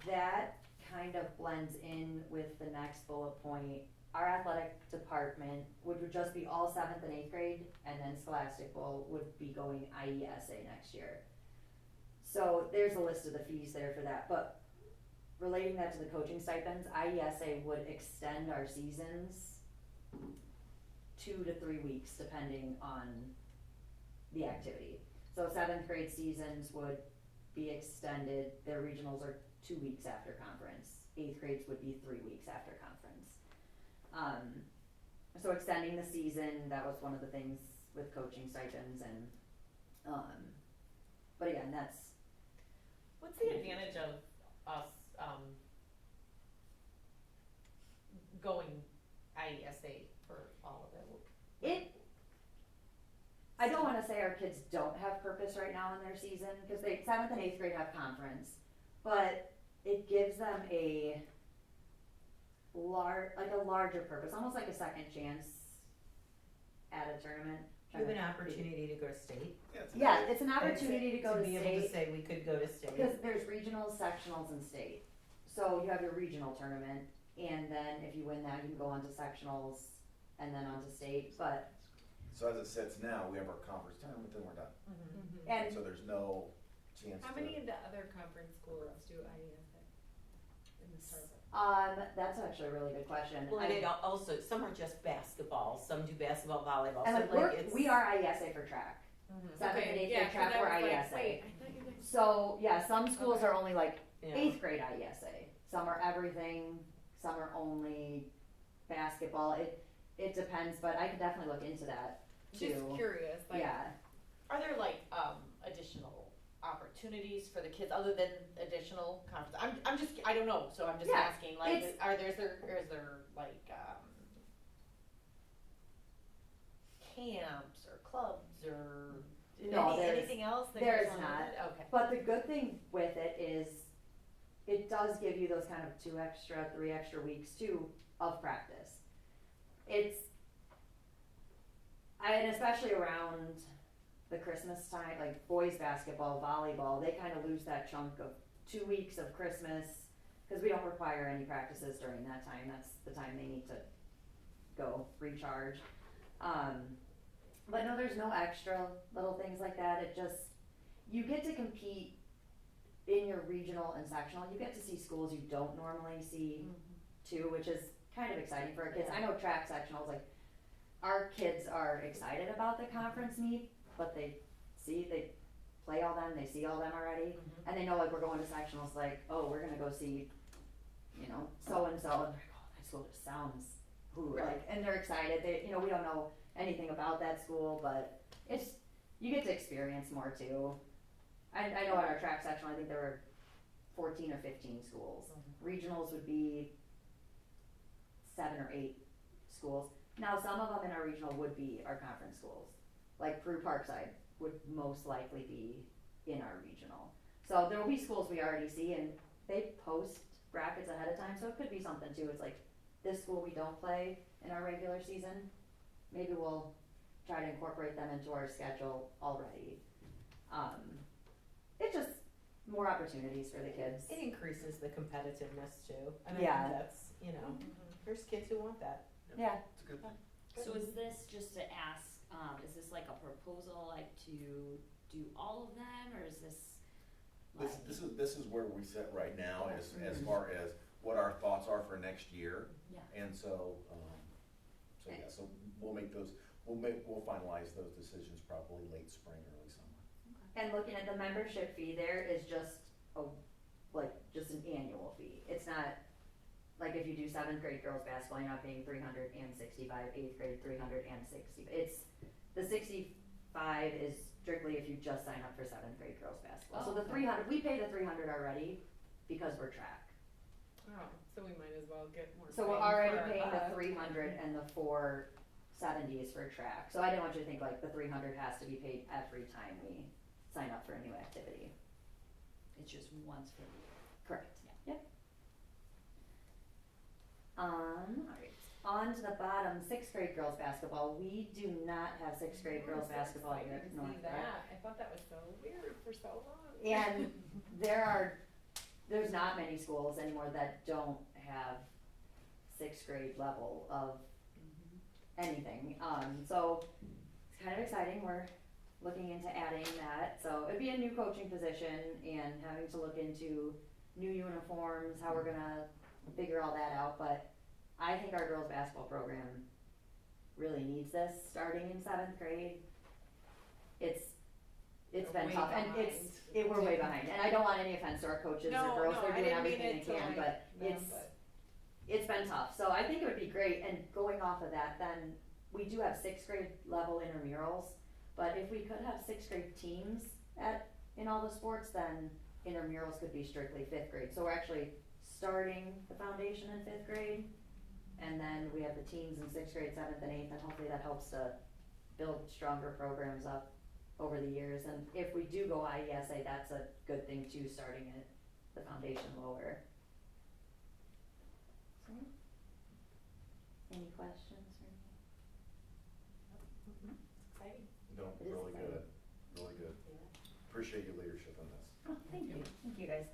that kind of blends in with the next bullet point. Our athletic department would just be all 7th and 8th grade, and then Scholastic Bowl would be going IESA next year. So there's a list of the fees there for that, but relating that to the coaching stipends, IESA would extend our seasons 2 to 3 weeks depending on the activity. So 7th grade seasons would be extended, their regionals are 2 weeks after conference. 8th grades would be 3 weeks after conference. So extending the season, that was one of the things with coaching stipends and, but again, that's, What's the advantage of us, going IESA for all of it? I don't wanna say our kids don't have purpose right now in their season, cause 7th and 8th grade have conference, but it gives them a larger purpose, almost like a second chance at a tournament. You have an opportunity to go to state. Yeah, it's an opportunity to go to be able to state, say we could go to state. because there's regionals, sectionals, and state. So you have your regional tournament, and then if you win that, you can go on to sectionals, and then on to state, but, So as it sits now, we have our conference tournament, then we're done. and So there's no chance How to. many of the other conference schools do IESA in the tournament? that's actually a really good question. Well, and it also, some are just basketball, some do basketball, volleyball, And so like it's. we are IESA for track. 7th and 8th grade track, we're IESA. Wait, I thought you guys. So, yeah, some schools Okay. are only like Yeah. 8th grade IESA. Some are everything, some are only basketball. It depends, but I could definitely look into that Just too. curious, like, Yeah, Are there like additional opportunities for the kids other than additional conference? I'm just, I don't know, so I'm just Yeah, asking, like, it's- is there like camps or clubs or No, there's- anything else? that there's goes on with not. it? Okay. but the good thing with it is it does give you those kind of 3 extra weeks too of practice. And especially around the Christmas time, like boys basketball, volleyball, they kind of lose that chunk of 2 weeks of Christmas, because we don't require any practices during that time. That's the time they need to go recharge. But no, there's no extra little things like that. It just, you get to compete in your regional and sectional. You get to see schools you don't normally see too, which is kind of exciting for our kids. I know track sectionals, like, our kids are excited about the conference meet, but they play all them, they see all them already, and they know, like, we're going to sectionals, like, oh, we're gonna go see, you know, so-and-so, and they're like, oh, that school just sounds, like, and they're excited. They, you know, we don't know anything about that school, but you get to experience more too. I know at our track sectional, I think there were 14 or 15 schools. Regionals would be 7 or 8 schools. Now, some of them in our regional would be our conference schools. Like Peru Parkside would most likely be in our regional. So there will be schools we already see, and they post brackets ahead of time, so it could be something too. It's like, this school we don't play in our regular season, maybe we'll try to incorporate them into our schedule already. It's just more opportunities for the kids. It increases the competitiveness too, and I Yeah. think that's, you know, there's kids who want that. Yeah. It's a good thing. So is this, just to ask, is this like a proposal, like to do all of them, or is this like? This is where we sit right now as far as what our thoughts are for next year. Yeah. And so we'll make those, we'll finalize those decisions probably late spring, early summer. And looking at the membership fee, there is just just an annual fee. It's not, like, if you do 7th grade girls basketball, you're not paying $365, 8th grade $360. It's, the 65 is strictly if you just sign up for 7th grade girls basketball. So the 300, we pay the 300 already because we're track. Oh, so we might as well get more. So we're bang already for our paying the buck. 300 and the 470s for track. So I didn't want you to think like the 300 has to be paid every time we sign up for a new activity. It's just once for the year. Correct. Yeah. Yep. Alright, on to the bottom, 6th grade girls basketball. We do not have 6th grade girls So basketball excited here at to see North Park. that. I thought that was so weird for so long. And there's not many schools anymore that don't have 6th grade level of anything. So it's kind of exciting. We're looking into adding that. So it'd be a new coaching position and having to look into new uniforms, how we're gonna figure all that out. But I think our girls basketball program really needs this starting in 7th grade. It's We're been way tough, and behind. we're way behind. And I don't want any offense to our coaches No, or girls, no, they're I doing didn't mean everything it they to can, like but them, but- it's been tough. So I think it would be great, and going off of that, then we do have 6th grade level intramurals, but if we could have 6th grade teams in all the sports, then intramurals could be strictly 5th grade. So we're actually starting the foundation in 5th grade, and then we have the teams in 6th grade, 7th and 8th, and hopefully that helps to build stronger programs up over the years. And if we do go IESA, that's a good thing too, starting at the foundation lower. So, any questions for me? Exciting. No, It is really exciting. good, really good. Appreciate your leadership in this. Oh, thank you. Thank you, guys.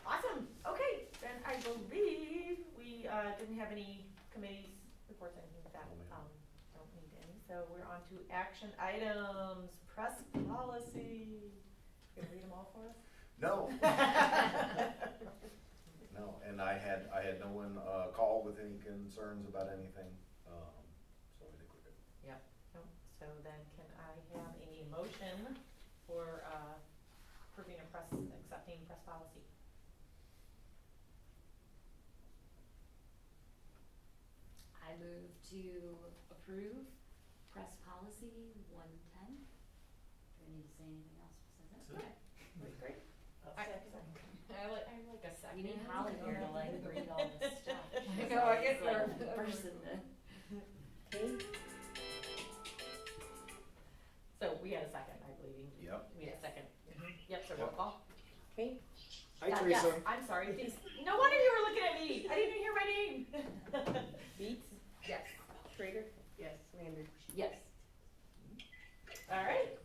Awesome, okay, then I believe we, didn't have any committees, reports, anything like that, No, ma'am. don't need any, so we're on to action items, press policy. You gonna read them all for us? No. No, and I had no one, call with any concerns about anything, so I think we're good. No, so then can I have a motion for, approving a accepting press policy? I move to approve press policy 110. Do I need to say anything else besides that? That's it. That's great. I like a second. You need Holly here to like read all this stuff. I know, I get She's like nervous. the person that. Okay, So we had a second, I believe. Yep. We had a second. Yep, so roll call. okay, Hi, Yes, Teresa. I'm sorry. No wonder you were looking at me. I didn't even hear my name. Beats, Yes. Schrader, Yes. Landers. Yes. All right.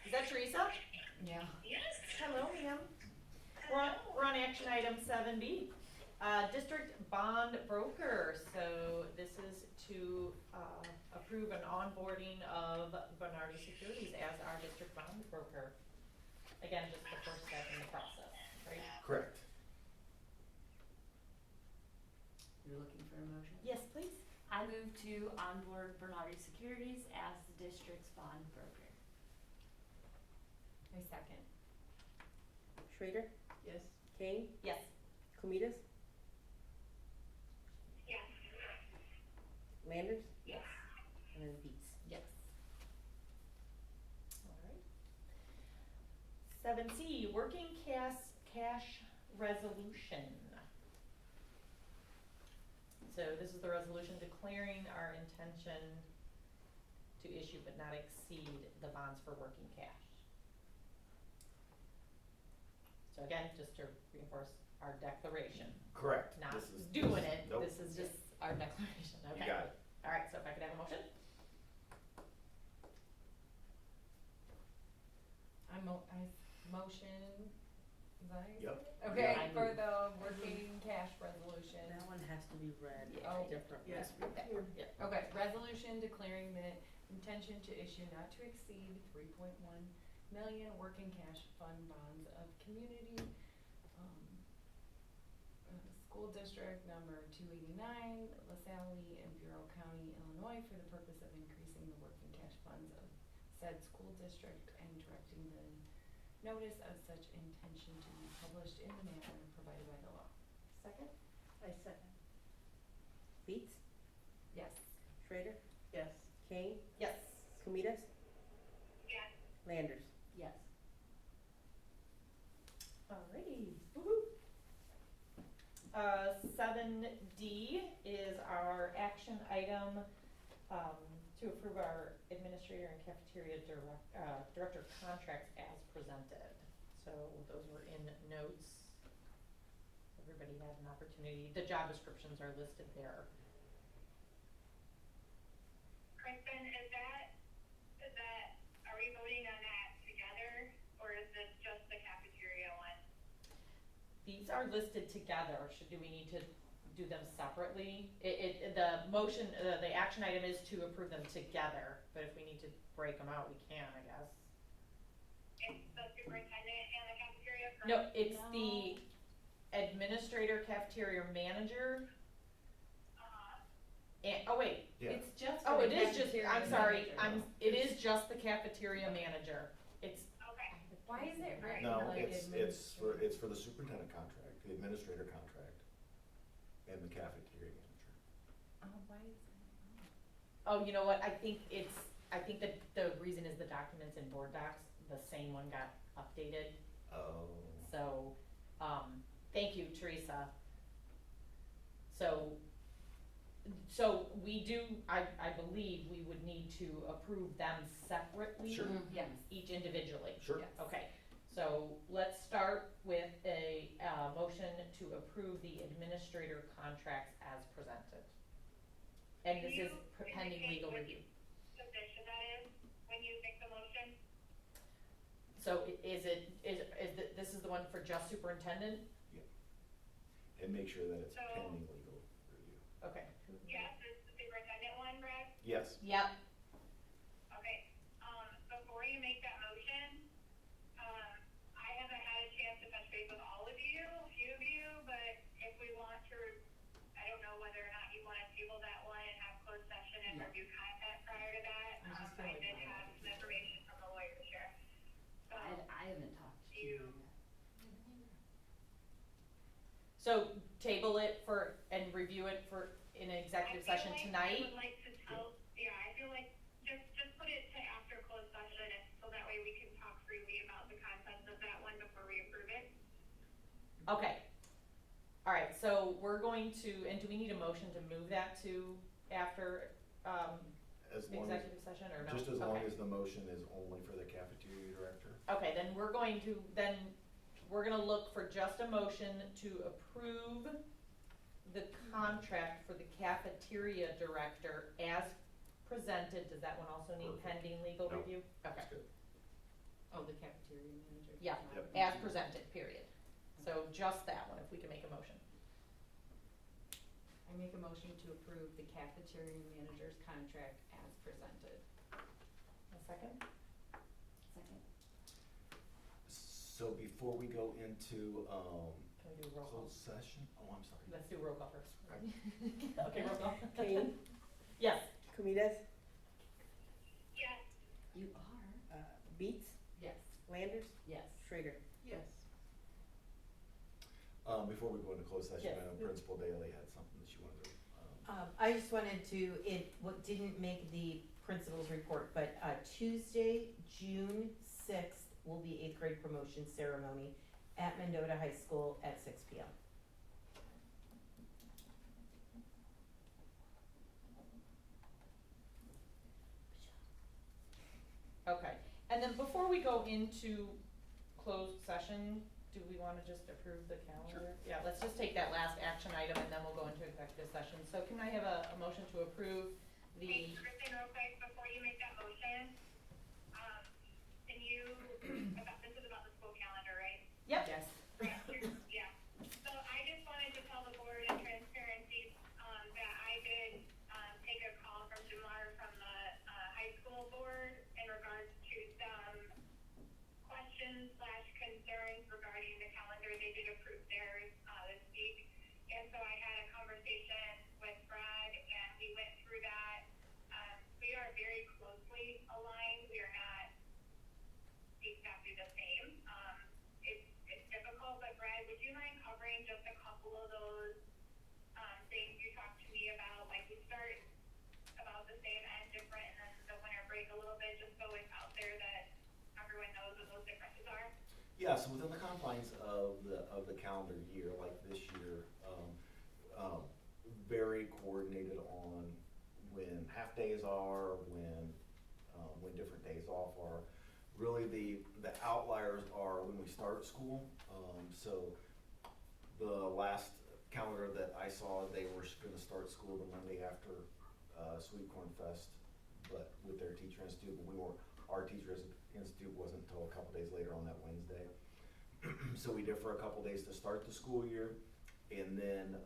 Is that Teresa? Yeah. Hello, ma'am. We're on action item 7B. District bond broker. So this is to approve an onboarding of Bernardi Securities as our district bond broker. Again, just the first step in the process, right? Correct. You're looking for a motion? Yes, please. I move to onboard Bernardi Securities as the district's bond broker. I second. Schrader, Yes. Kane, Yes. Komitas. Yes. Landers, Yes. and then Beats. Yes. All right. 7C, working cash resolution. So this is the resolution declaring our intention to issue but not exceed the bonds for working cash. So again, just to reinforce our declaration, Correct. not This is- doing it, Nope. this is just our declaration, okay? You got it. All right, so if I could have a motion? I motion, is that how you Yep. say it? Okay, Yeah. for the working cash resolution. That one has to be read Oh, differently. yes. Okay, resolution declaring the intention to issue not to exceed 3.1 million working cash fund bonds of community, school district number 289, LaSalle and Bureau County, Illinois, for the purpose of increasing the working cash funds of said school district and directing the notice of such intention to be published in the manner provided by the law. Second? I second. Beats, Yes. Schrader, Yes. Kane, Yes. Komitas. Landers. Yes. Alrighty, woo-hoo. 7D is our action item, to approve our administrator and cafeteria director contracts as presented. So those were in notes. Everybody had an opportunity, the job descriptions are listed there. Kristen, are we voting on that together, or is this just the cafeteria one? These are listed together, do we need to do them separately? The motion, the action item is to approve them together, but if we need to break them out, we can, I guess. It's the superintendent and the cafeteria? correct? No, it's the administrator, cafeteria manager, and, oh wait, Yeah. It's just oh, for it the is just, cafeteria I'm sorry, manager. it is just the cafeteria manager. It's, Okay. Why is it written No, like it's for the superintendent contract, the administrator contract, and the cafeteria manager. why is it? oh, you know what, I think that the reason is the documents in board docs, the same one got updated. Oh. So, thank you, Teresa. So we do, I believe we would need to approve them separately. Sure. Yes. Each individually. Sure. Okay, so let's start with a, motion to approve the administrator contracts as presented. And this is pending legal review. Position that is, when you make the motion? So this is the one for just superintendendent? And make sure that it's So- pending legal review. Okay. Yes, it's the superintendent one, Brad? Yes. Yep, Okay, before you make that motion, I haven't had a chance to touch base with all of you, a few of you, but if we want to, I don't know whether or not you wanna table that one and have closed session and review content prior to that. I just feel I like did we're- have some information from the lawyer chair. So, I haven't talked to you- you. so table it and review it in an executive session tonight? I would like to I feel like just put it to after closed session, so that way we can talk freely about the contents of that one before we approve it. Okay. All right, so we're going to, and do we need a motion to move that to after, As long as, executive session or no? just as long Okay. as the motion is only for the cafeteria director. Okay, then we're gonna look for just a motion to approve the contract for the cafeteria director as presented. Does that one also need Perfect. pending legal No. review? Okay, That's good. Oh, the cafeteria manager. yeah, Yep. as presented, period. So just that one, if we can make a motion. I make a motion to approve the cafeteria manager's contract as presented. A second? Second. So before we go into, Can we do roll call? closed session, oh, I'm sorry. Let's do roll call first. Okay, roll call. Kane, Yes. Kumitas, Yes. You are. Beats, Yes. Landers, Yes. Schrader. Yes. Before we go into closed session, Yes. I know Principal Daly had something that she wanted to, I just wanted to, didn't make the principal's report, but, Tuesday, June 6th will be 8th grade promotion ceremony at Mendota High School at 6 p.m. Okay, and then before we go into closed session, do we wanna just approve the calendar? Yeah, let's just take that last action item and then we'll go into executive session. So can I have a motion to approve Hey, the, Kristen, real quick, before you make that motion, can you, this is about the school calendar, right? yep, Yes. Yeah, so I just wanted to tell the board in transparency, that I did, take a call from Jamar from the, high school board in regards to some questions / concerns regarding the calendar. They did approve theirs, this week. And so I had a conversation with Brad and we went through that. We are very closely aligned. We are not exactly the same. It's difficult, but Brad, would you mind covering just a couple of those, things you talked to me about? Like we start about the same and different, and then the winter break a little bit, just so it's out there that everyone knows what those differences are. yeah, so within the confines of the calendar year, like this year, very coordinated on when half days are, when different days off are. Really, the outliers are when we start school. So the last calendar that I saw, they were gonna start school the Monday after, Sweet Corn Fest, but with their teacher institute, but our teacher institute wasn't until a couple days later on that Wednesday. So we differ a couple days to start the school year, and then,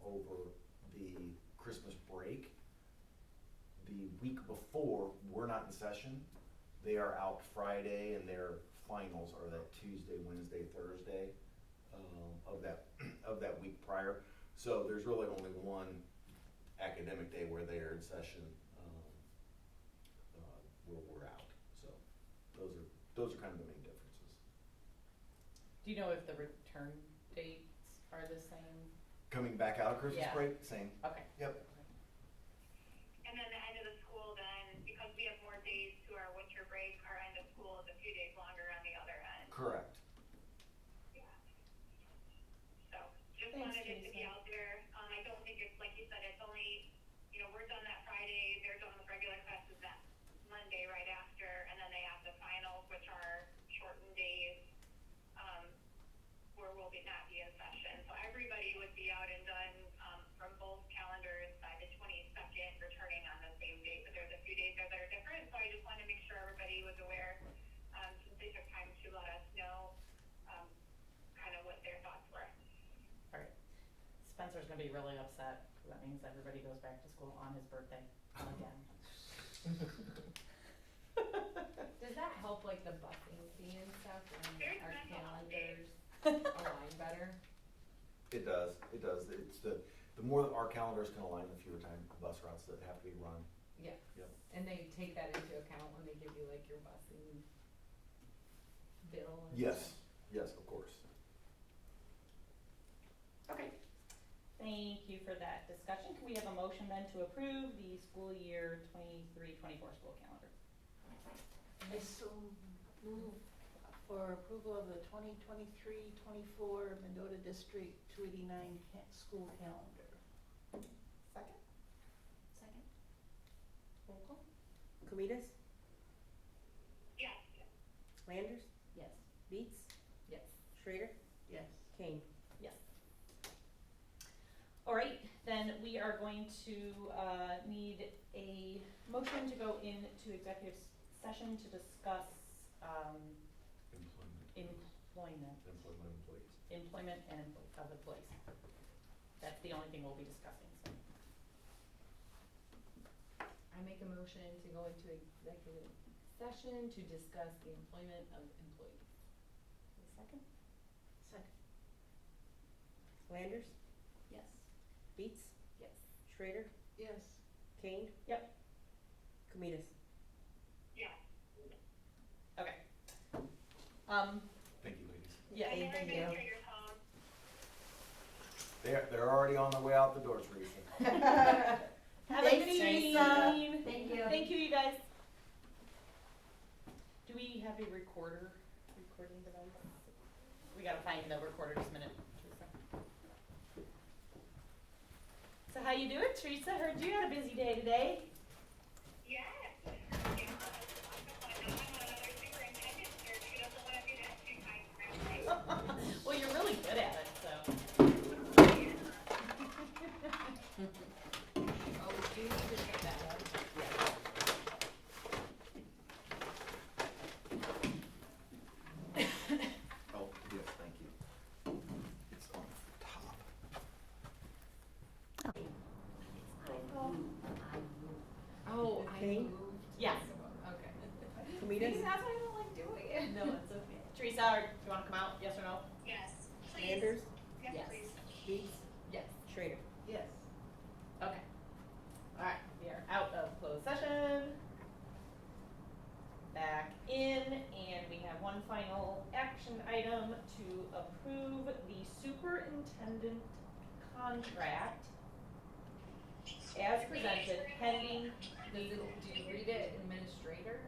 over the Christmas break, the week before, we're not in session. They are out Friday, and their finals are that Tuesday, Wednesday, Thursday, of that week prior. So there's really only one academic day where they're in session, where we're out. So those are kind of the main differences. do you know if the return dates are the same? Coming back out of Christmas Yeah. break, same. Okay. Yep. And then the end of the school then, because we have more days to our winter break, our end of school is a few days longer on the other end. Correct. Yeah. So, just Thanks, wanted it to be Teresa. out there. I don't think it's, like you said, it's only, we're done that Friday, they're done with regular classes that Monday right after, and then they have the finals, which are shortened days, where we'll not be in session. So everybody would be out and done, from both calendars by the 22nd, returning on the same date, but there's a few days there that are different, so I just wanted to make sure everybody was aware, since they took time to let us know, kind of what their thoughts were. All right. Spencer's gonna be really upset, cause that means everybody goes back to school on his birthday again. Does that help like the busing fee and stuff when There's our mental health calendars align better? It does. It's the more that our calendars can align, the fewer time bus routes that have to be run. Yeah. Yep. And they take that into account when they give you like your busing bill and Yes, stuff? yes, of course. Okay. Thank you for that discussion. Can we have a motion then to approve the school year 23-24 school calendar? I so move for approval of the 2023-24 Mendota District 289 school calendar. Second? Roll call? Camitas? Yes. Landers? Yes. Beats? Yes. Schrader? Yes. Kane? Yes. All right, then we are going to need a motion to go into executive session to discuss employment and of employees. That's the only thing we'll be discussing, so. I make a motion to go into executive session to discuss the employment of employees. A second? Second. Landers? Yes. Beats? Yes. Schrader? Yes. Kane? Yep. Camitas? Yes. Okay. Thank you, ladies. Yeah, And then thank you. administrator's home. They're already on their way out the door, Teresa. Have a good Thanks, evening. Teresa. Thank you. Thank you, you guys. Do we have a recording device? We gotta find the recorder just a minute, Teresa. So how you doing, Teresa? Heard you had a busy day today. Yes. Yeah. I'm another superintendent search. Who doesn't want to do that 2 times around? Well, you're really good at it, so. Oh, do you need to pick that up? Oh, yes, thank you. It's on the top. Oh, I Kane? moved. Yes. Okay. Camitas? See, that's why I don't like doing it. No, it's okay. Teresa, do you wanna come out, yes or no? Yes. Please. Landers? Yes, Yes. please. Beats? Yes. Schrader? Yes. Okay. Alright, we are out of closed session. Back in, and we have one final action item to approve the superintendent contract as presented pending Does it, do you read it administrator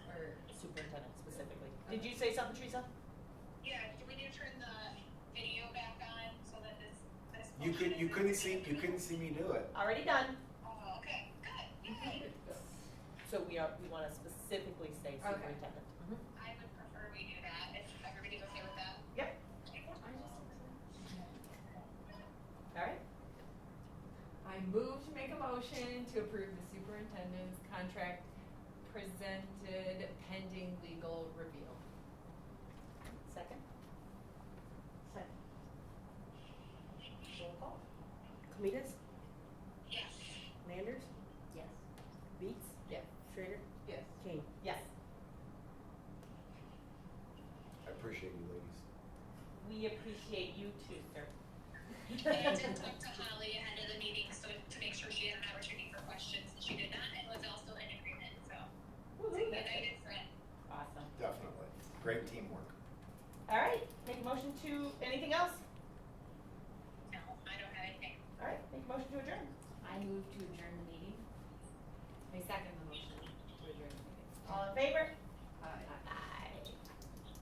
or? superintendent specifically. Did you say something, Teresa? Yes, do we need to turn the video back on so that this You couldn't see me do it. Already done. Oh, okay, good, good. So we wanna specifically say Okay. superintendent. I would prefer we do that, if everybody's okay with that. Yep. Alright, I move to make a motion to approve the superintendent's contract presented pending legal review. second. Second. Roll call. Camitas? Yes. Landers? Yes. Beats? Yes. Schrader? Yes. Kane? Yes. I appreciate you, ladies. We appreciate you too, sir. I did talk to Holly ahead of the meeting, so to make sure she had an opportunity for questions, and she did not, and was also in agreement, so. It's a united front. Awesome. Definitely. Great teamwork. Alright, make a motion to, anything else? No, I don't have anything. Alright, make a motion to adjourn. I move to adjourn the meeting. I second the motion to adjourn the meeting. All in favor?